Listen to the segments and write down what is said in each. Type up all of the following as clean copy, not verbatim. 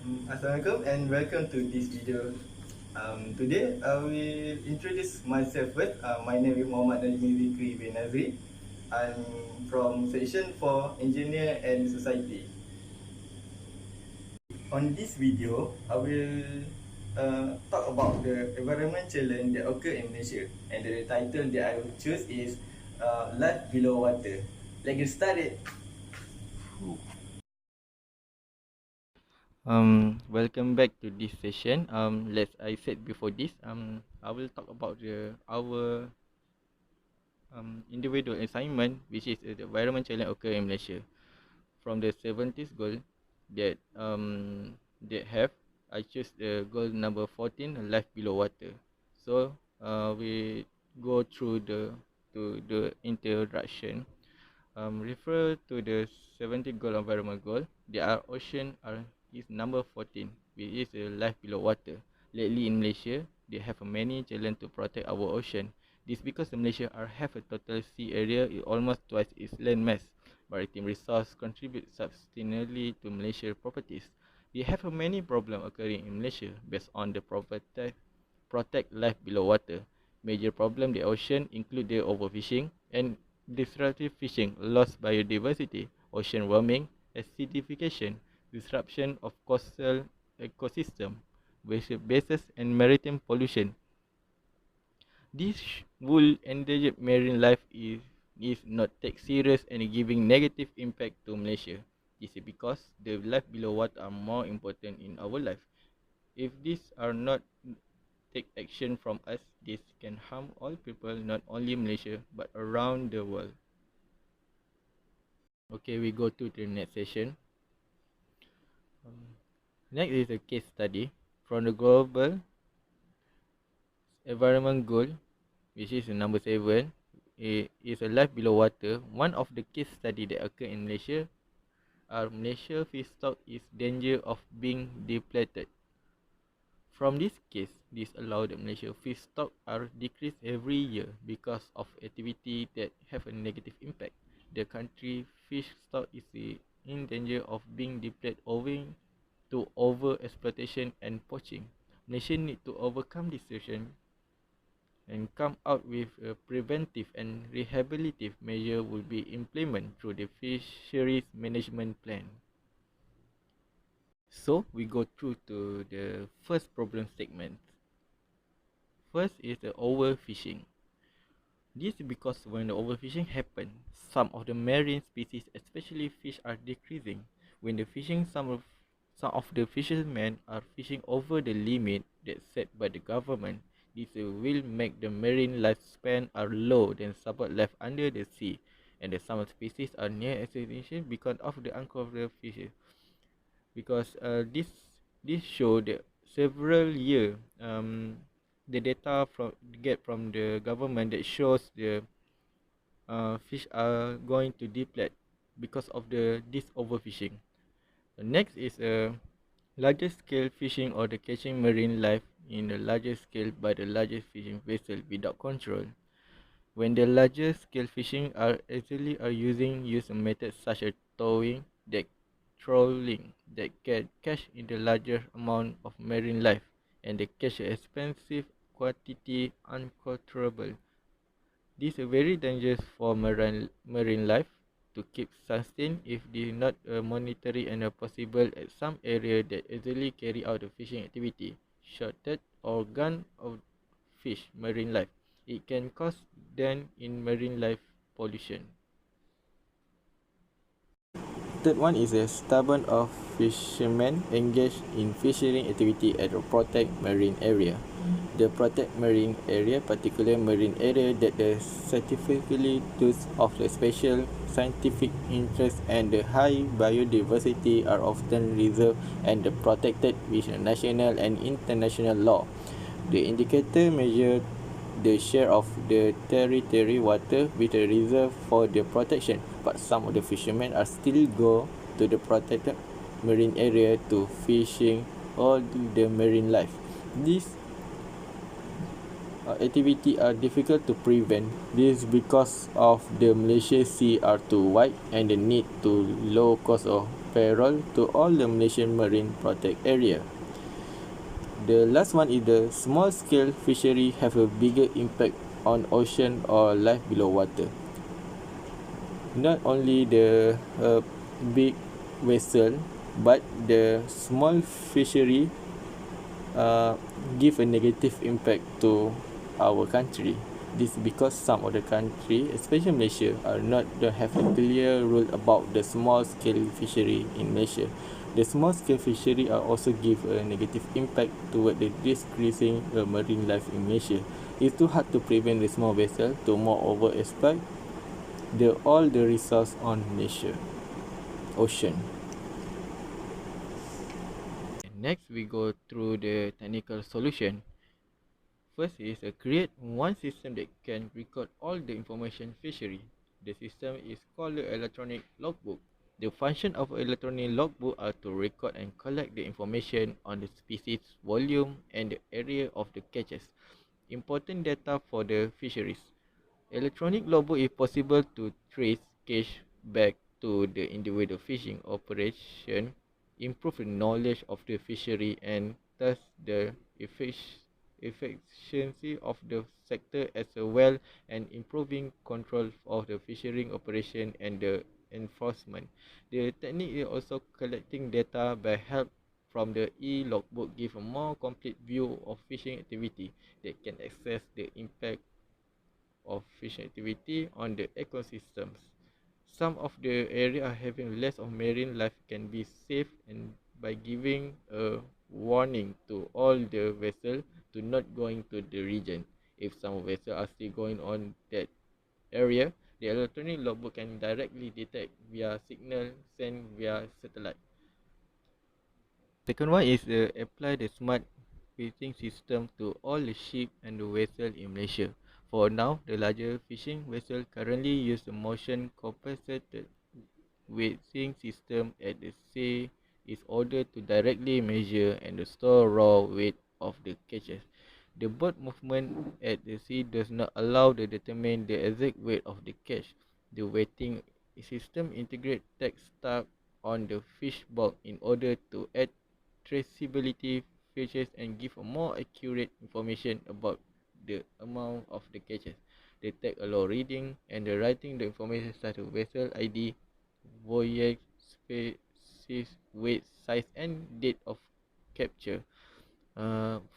Assalamualaikum and welcome to this video. Today I will introduce myself first. My name is Muhammad Najmi Zikry bin NAZRI. I'm from section for Engineer and Society. On this video, I will talk about the environment challenge that occur in Malaysia, and the title that I will choose is Life Below Water. Let's get started. Welcome back to this session. Let's I said before this. I will talk about our individual assignment, which is the environment challenge occur in Malaysia. From the 70s goal that they have, I choose the goal number 14, life below water. So we go through the introduction. Refer to the 70 goal environment goal. Their ocean is number 14, which is life below water. Lately in Malaysia, they have many challenge to protect our ocean. This because Malaysia have a total sea area is almost twice its land mass. Maritime resource contribute substantially to Malaysia properties. We have many problem occurring in Malaysia based on the protect life below water. Major problem the ocean include the overfishing and destructive fishing, lost biodiversity, ocean warming, acidification, disruption of coastal ecosystem, bases and maritime pollution. This will endanger marine life is not take serious and giving negative impact to Malaysia. This is because the life below water are more important in our life. If these are not take action from us, this can harm all people, not only Malaysia but around the world. Okay, we go to the next session. Next is a case study from the global environment goal, which is number 7. It is a life below water. One of the case study that occur in Malaysia are Malaysia fish stock is danger of being depleted. From this case, this allow the Malaysia fish stock are decreased every year because of activity that have a negative impact. The country fish stock is in danger of being depleted owing to over exploitation and poaching. Malaysia need to overcome this situation and come out with a preventive and rehabilitative measure will be implemented through the fisheries management plan. So we go through to the first problem statement. First is the overfishing. This is because when the overfishing happen, some of the marine species, especially fish, are decreasing. When the fishing, some of the fishermen are fishing over the limit that's set by the government. This will make the marine lifespan are low than support left under the sea, and the some species are near extinction because of the uncovered fishes. Because this show that several year the data from get from the government that shows the fish are going to deplete because of this overfishing. The next is a larger scale fishing or the catching marine life in the larger scale by the largest fishing vessel without control. When the larger scale fishing are actually are use a method such as towing, that trolling that can catch in the larger amount of marine life and they catch an expensive quantity uncontrollable. This is very dangerous for marine life to keep sustained if they not monitoring and possible at some area that easily carry out the fishing activity, shortage or gun of fish marine life. It can cause then in marine life pollution. Third one is a stubborn of fishermen engaged in fishing activity at a protect marine area. The protect marine area, particular marine area that the certificately those of the special scientific interest and the high biodiversity are often reserved and protected with national and international law. The indicator measure the share of the territory water with a reserve for the protection, but some of the fishermen are still go to the protected marine area to fishing or do the marine life. These activity are difficult to prevent. This because of the Malaysia sea are too wide and the need to low cost of payroll to all the Malaysian Marine Protect Area. The last one is the small scale fishery have a bigger impact on ocean or life below water. Not only the big vessel, but the small fishery give a negative impact to our country. This because some of the country, especially Malaysia, don't have a clear rule about the small scale fishery in Malaysia. The small scale fishery are also give a negative impact toward the decreasing marine life in Malaysia. It's too hard to prevent the small vessel to more overexploit all the resource on Malaysia ocean. Next, we go through the technical solution. First is create one system that can record all the information fishery. The system is called the electronic logbook. The function of electronic logbook are to record and collect the information on the species, volume, and the area of the catches. Important data for the fisheries. Electronic logbook is possible to trace catch back to the individual fishing operation, improve the knowledge of the fishery, and thus the efficiency of the sector as well, and improving control of the fishing operation and the enforcement. The technique is also collecting data by help from the e-logbook give a more complete view of fishing activity that can assess the impact of fishing activity on the ecosystems. Some of the area are having less of marine life can be saved and by giving a warning to all the vessels to not going to the region. If some vessels are still going on that area, the electronic logbook can directly detect via signal sent via satellite. Second one is apply the smart fishing system to all the ship and the vessel in Malaysia. For now, the larger fishing vessel currently use the motion compensated weighting system at the sea is ordered to directly measure and store raw weight of the catches. The boat movement at the sea does not allow to determine the exact weight of the catch. The weighting system integrates text stuck on the fish bulk in order to add traceability features and give a more accurate information about the amount of the catches. The tag allow reading and the writing the information such as vessel ID, voyage, species, weight, size, and date of capture.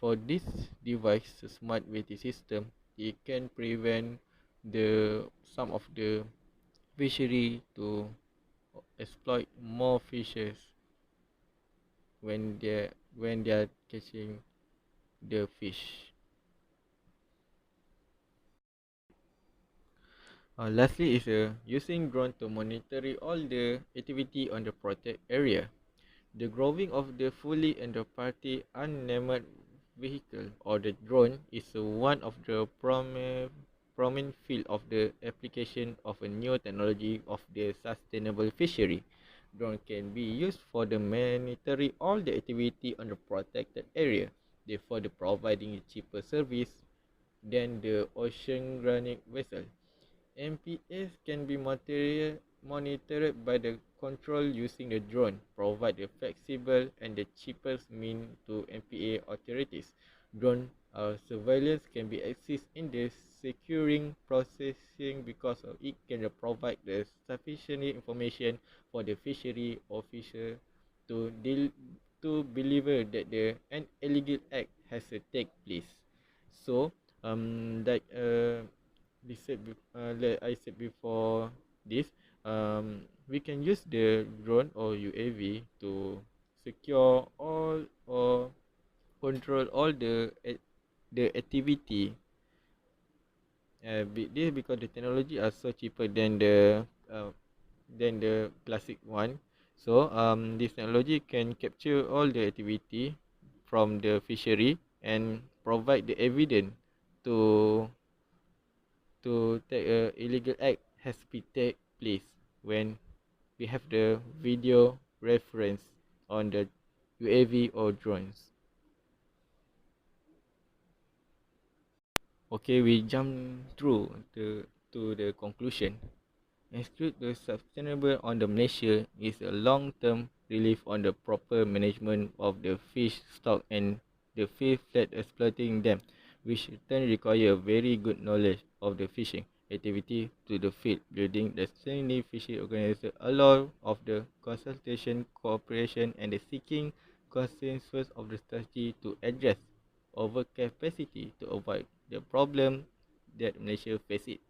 For this device, the smart weighting system, it can prevent the some of the fishery to exploit more fishes when they are catching the fish. Lastly is using drone to monitor all the activity on the protect area. The growing of the fully and the party unmanned vehicle or the drone is one of the prominent field of the application of a new technology of the sustainable fishery. Drone can be used for the monitoring all the activity on the protected area, therefore the providing a cheaper service than the oceanic vessel. MPS can be monitored by the control using the drone, provide the flexible and the cheapest mean to MPA authorities. Drone surveillance can be assist in the securing processing because of it can provide the sufficient information for the fishery officer to to believe that an illegal act has take place. So, like like I said before this, we can use the drone or UAV to secure all or control all the activity. This because the technology are so cheaper than the classic one. So this technology can capture all the activity from the fishery and provide the evidence to take a illegal act has been take place when we have the video reference on the UAV or drones. Okay, we jump through to the conclusion. Exclude the sustainable on the Malaysia is a long-term relief on the proper management of the fish stock and the fish flat exploiting them, which in turn require very good knowledge of the fishing activity to the field. Building the sustainable fishing organization allow of the consultation, cooperation and the seeking consensus of the strategy to address overcapacity to avoid the problem that Malaysia faces.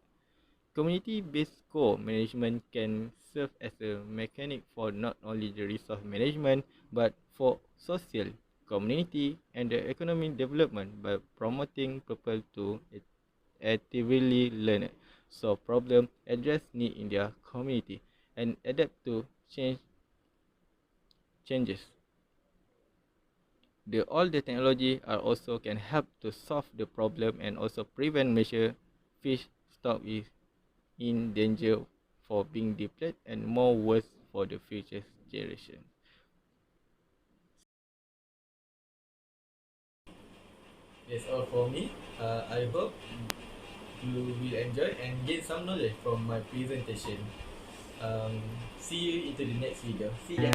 Community-based co-management can serve as a mechanic for not only the resource management but for social, community and the economic development by promoting people to actively learn, solve problems, address needs in their community, and adapt to changes. All the technology are also can help to solve the problem and also prevent major fish stock is in danger for being depleted and more worse for the future generation. That's all for me. I hope you will enjoy and gain some knowledge from my presentation. See you into the next video. See ya.